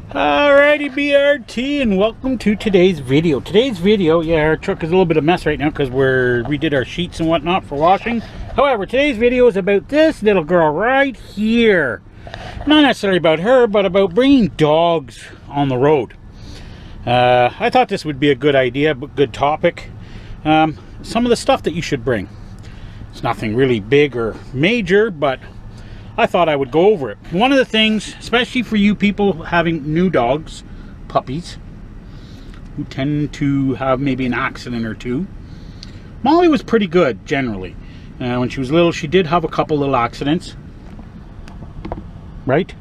Alrighty, BRT, and welcome to today's video. Yeah, our truck is a little bit of a mess right now because we redid our sheets and whatnot for washing. However, today's video is about this little girl right here. Not necessarily about her, but about bringing dogs on the road. I thought this would be a good idea, but good topic. Some of the stuff that you should bring. It's nothing really big or major, but I thought I would go over it. One of the things, especially for you people having new dogs, puppies, who tend to have maybe an accident or two. Molly was pretty good, generally. When she was little, she did have a couple little accidents. Right?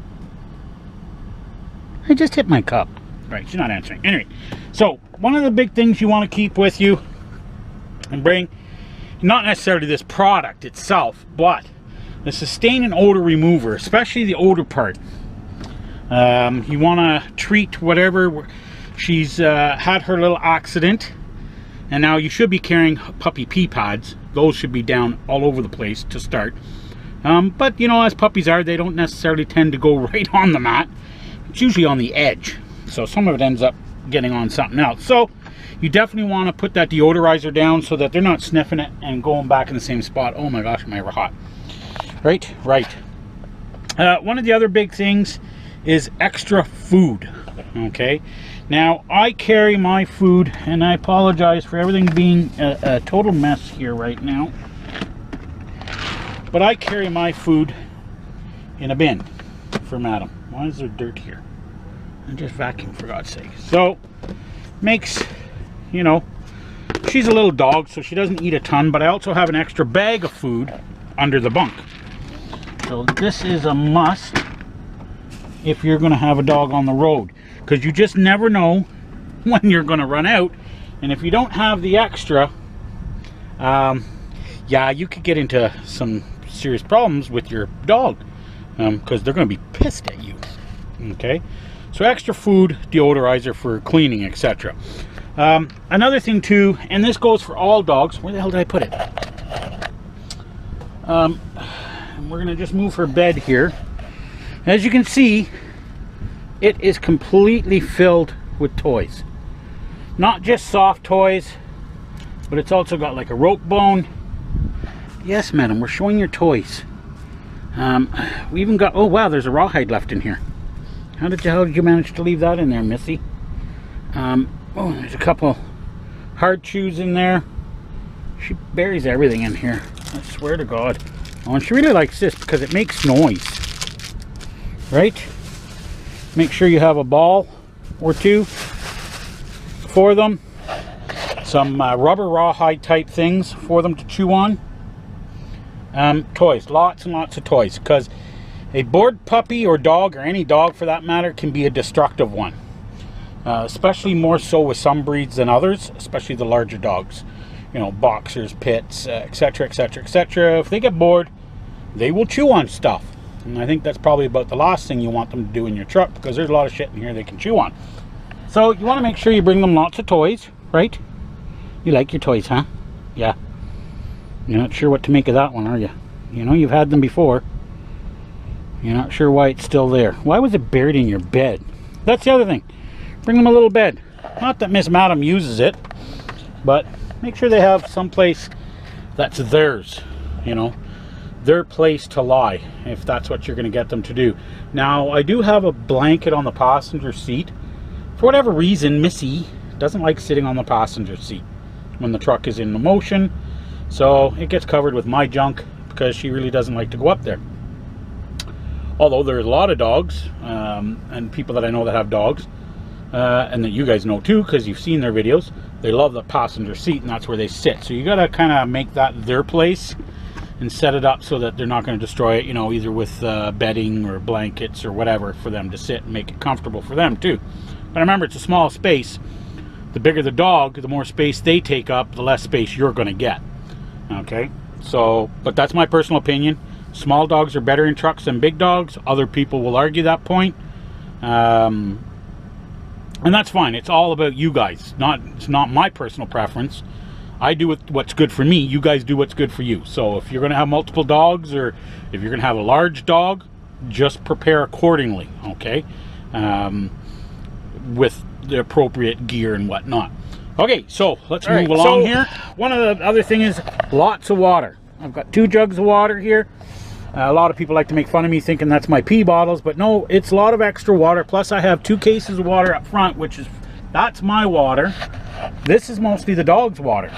I just hit my cup. Right, she's not answering. Anyway, so one of the big things you want to keep with you and bring, not necessarily this product itself, but the sustain and odor remover, especially the odor part. You want to treat whatever she's had her little accident, and now you should be carrying puppy pee pads. Those should be down all over the place to start. But you know, as puppies are, they don't necessarily tend to go right on the mat. It's usually on the edge, so some of it ends up getting on something else. So you definitely want to put that deodorizer down so that they're not sniffing it and going back in the same spot. Oh my gosh, am I ever hot. Right. One of the other big things is extra food. Okay, now I carry my food, and I apologize for everything being a total mess here right now, but I carry my food in a bin for Madam. Why is there dirt here? I just vacuum, for God's sake. So makes, you know, she's a little dog, so she doesn't eat a ton, but I also have an extra bag of food under the bunk. So this is a must if you're going to have a dog on the road, because you just never know when you're going to run out, and if you don't have the extra, yeah, you could get into some serious problems with your dog, because they're going to be pissed at you. Okay, so extra food, deodorizer for cleaning, etc. Another thing too, and this goes for all dogs. Where the hell did I put it? We're going to just move her bed here. As you can see, it is completely filled with toys. Not just soft toys, but it's also got like a rope bone. Yes, madam, we're showing your toys. We even got, oh wow, there's a rawhide left in here. How did you manage to leave that in there, Missy? Oh, there's a couple hard chews in there. She buries everything in here, I swear to God. Oh, and she really likes this because it makes noise, right? Make sure you have a ball or two for them. Some rubber rawhide type things for them to chew on. Toys, lots and lots of toys, because a bored puppy or dog, or any dog for that matter, can be a destructive one. Especially more so with some breeds than others, especially the larger dogs. You know, boxers, pits, etc, etc, etc. If they get bored, they will chew on stuff, and I think that's probably about the last thing you want them to do in your truck, because there's a lot of shit in here they can chew on. So you want to make sure you bring them lots of toys, right? You like your toys, huh? Yeah. You're not sure what to make of that one, are you? You know, you've had them before. You're not sure why it's still there. Why was it buried in your bed? That's the other thing. Bring them a little bed. Not that Miss Madam uses it, but make sure they have some place that's theirs, you know, their place to lie, if that's what you're going to get them to do. Now, I do have a blanket on the passenger seat. For whatever reason, Missy doesn't like sitting on the passenger seat when the truck is in motion, so it gets covered with my junk because she really doesn't like to go up there. Although there's a lot of dogs, and people that I know that have dogs, and that you guys know too, because you've seen their videos, they love the passenger seat, and that's where they sit. So you got to kind of make that their place and set it up so that they're not going to destroy it, you know, either with bedding or blankets or whatever, for them to sit and make it comfortable for them too. But remember, it's a small space. The bigger the dog, the more space they take up, the less space you're going to get. Okay, so, but that's my personal opinion. Small dogs are better in trucks than big dogs. Other people will argue that point. And that's fine. It's all about you guys. It's not my personal preference. I do what's good for me. You guys do what's good for you. So if you're going to have multiple dogs, or if you're going to have a large dog, just prepare accordingly, okay? with the appropriate gear and whatnot. Okay, so let's move along here. One of the other thing is lots of water. I've got 2 jugs of water here. A lot of people like to make fun of me thinking that's my pee bottles, but no, it's a lot of extra water. Plus I have 2 cases of water up front, that's my water. This is mostly the dog's water.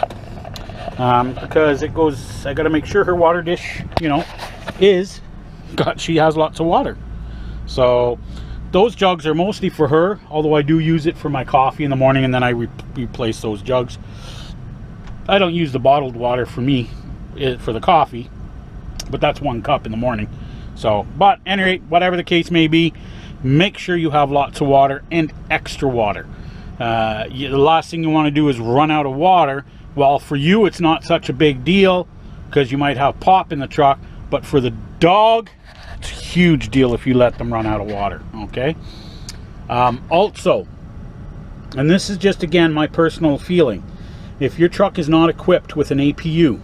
Because it goes, I gotta make sure her water dish, you know, she has lots of water. So those jugs are mostly for her, although I do use it for my coffee in the morning, and then I replace those jugs. I don't use the bottled water for me, for the coffee, but that's 1 cup in the morning. So, but anyway, whatever the case may be, make sure you have lots of water and extra water. The last thing you want to do is run out of water. Well, for you it's not such a big deal because you might have pop in the truck, but for the dog it's a huge deal if you let them run out of water. Okay. Also, and this is just again my personal feeling, if your truck is not equipped with an APU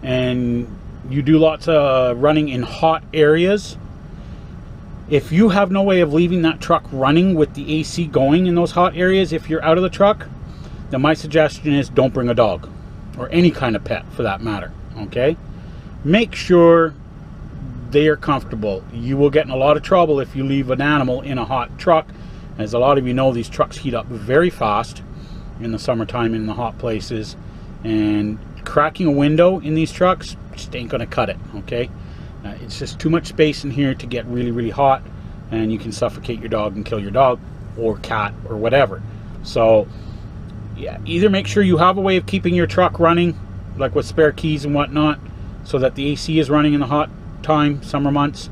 and you do lots of running in hot areas, if you have no way of leaving that truck running with the AC going in those hot areas, if you're out of the truck, then my suggestion is don't bring a dog or any kind of pet for that matter. Okay, make sure they are comfortable. You will get in a lot of trouble if you leave an animal in a hot truck. As a lot of you know, these trucks heat up very fast in the summertime in the hot places, and cracking a window in these trucks just ain't gonna cut it. Okay, it's just too much space in here to get really hot, and you can suffocate your dog and kill your dog or cat or whatever. So yeah, either make sure you have a way of keeping your truck running, like with spare keys and whatnot, so that the AC is running in the hot time, summer months,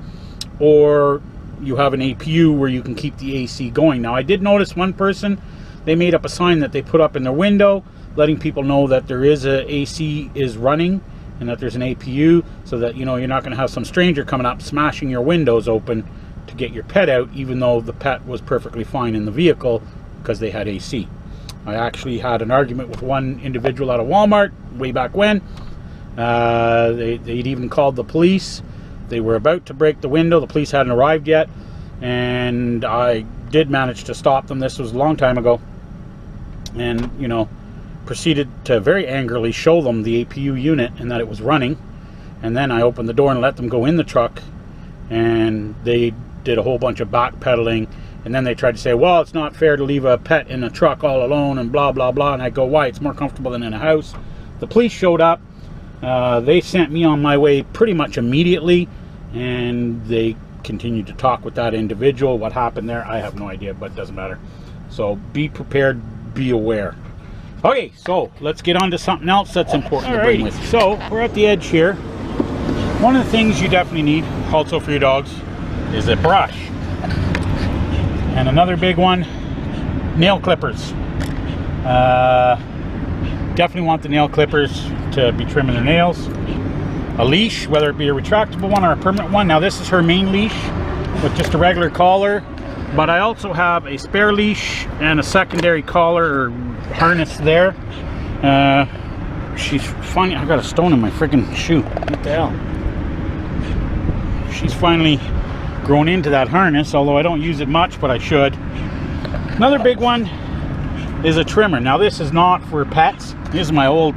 or you have an APU where you can keep the AC going. Now I did notice one person, they made up a sign that they put up in their window letting people know that there is a AC is running and that there's an APU, so that you know you're not going to have some stranger coming up smashing your windows open to get your pet out, even though the pet was perfectly fine in the vehicle because they had AC. I actually had an argument with one individual at a Walmart way back when. They'd even called the police. They were about to break the window. The police hadn't arrived yet, and I did manage to stop them. This was a long time ago, and you know, proceeded to very angrily show them the APU unit and that it was running. And then I opened the door and let them go in the truck, and they did a whole bunch of backpedaling. And then they tried to say, well, it's not fair to leave a pet in a truck all alone and blah blah blah. And I go, why? It's more comfortable than in a house. The police showed up. They sent me on my way pretty much immediately, and they continued to talk with that individual. What happened there, I have no idea, but it doesn't matter. So be prepared, be aware. Okay, so let's get on to something else that's important to bring with you. So we're at the edge here. One of the things you definitely need, also for your dogs, is a brush. And another big one, nail clippers. Definitely want the nail clippers to be trimming their nails. A leash, whether it be a retractable one or a permanent one. Now this is her main leash with just a regular collar, but I also have a spare leash and a secondary collar or harness there. She's finally, I got a stone in my friggin' shoe. What the hell? She's finally grown into that harness, although I don't use it much, but I should. Another big one is a trimmer. Now this is not for pets. This is my old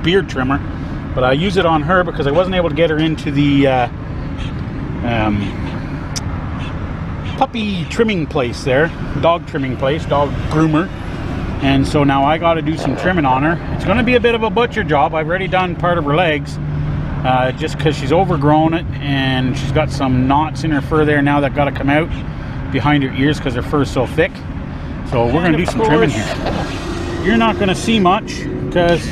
beard trimmer, but I use it on her because I wasn't able to get her into the puppy trimming place there, dog trimming place, dog groomer, and so now I got to do some trimming on her. It's going to be a bit of a butcher job. I've already done part of her legs, just because she's overgrown it, and she's got some knots in her fur there now that got to come out behind her ears because her fur is so thick. So we're going to do some trimming here. You're not going to see much because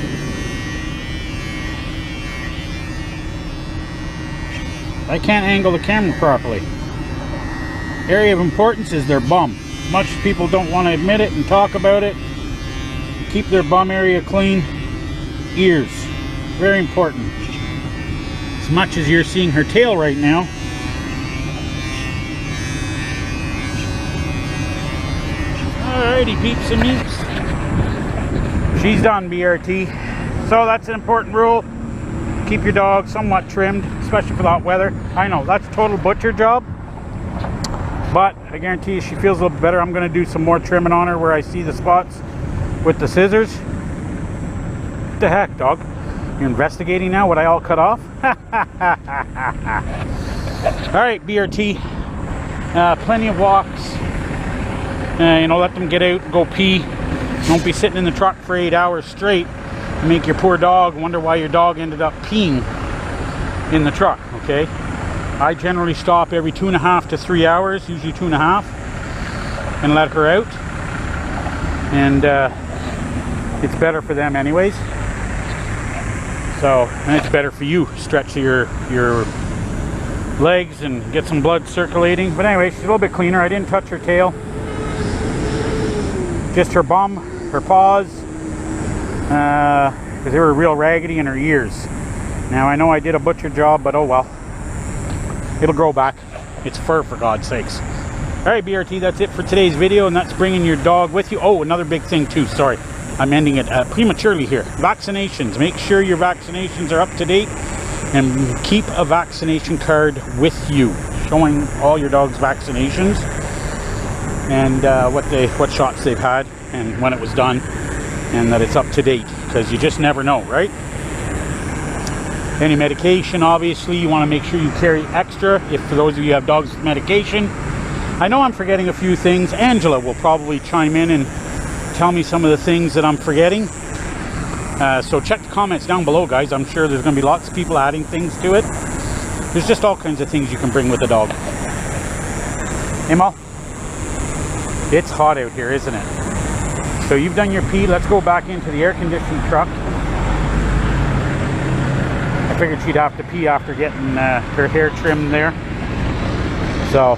I can't angle the camera properly. Area of importance is their bum. Much people don't want to admit it and talk about it. Keep their bum area clean. Ears, very important. As much as you're seeing her tail right now. Alrighty, peeps and meeps. She's done, BRT. So that's an important rule. Keep your dog somewhat trimmed, especially for the hot weather. I know, that's a total butcher job. But I guarantee you she feels a little better. I'm going to do some more trimming on her where I see the spots with the scissors. What the heck, dog? You're investigating now what I all cut off? Alright, BRT. Plenty of walks. You know, let them get out and go pee. Don't be sitting in the truck for 8 hours straight and make your poor dog wonder why your dog ended up peeing in the truck, okay? I generally stop every 2.5 to 3 hours, usually 2.5, and let her out. And it's better for them anyways. So, and it's better for you. Stretch your legs and get some blood circulating. But anyway, she's a little bit cleaner. I didn't touch her tail. Just her bum, her paws, because they were real raggedy, and her ears. Now I know I did a butcher job, but oh well. It'll grow back. It's fur, for God's sakes. Alright, BRT, that's it for today's video, and that's bringing your dog with you. Oh, another big thing too, sorry. I'm ending it prematurely here. Vaccinations. Make sure your vaccinations are up to date, and keep a vaccination card with you, showing all your dog's vaccinations, and what shots they've had, and when it was done, and that it's up to date, because you just never know, right? Any medication, obviously, you want to make sure you carry extra, if for those of you who have dogs with medication. I know I'm forgetting a few things. Angela will probably chime in and tell me some of the things that I'm forgetting. So check the comments down below, guys. I'm sure there's going to be lots of people adding things to it. There's just all kinds of things you can bring with a dog. Hey, Mo? It's hot out here, isn't it? So you've done your pee. Let's go back into the air-conditioned truck. I figured she'd have to pee after getting her hair trimmed there. So,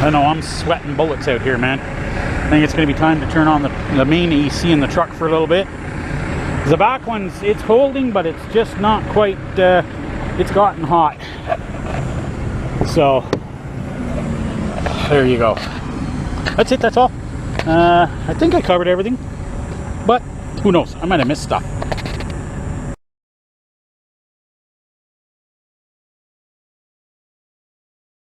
I know I'm sweating bullets out here, man. I think it's going to be time to turn on the main AC in the truck for a little bit. The back one's, it's holding, but it's just not quite, it's gotten hot. So, there you go. That's it, that's all. I think I covered everything, but who knows, I might have missed stuff.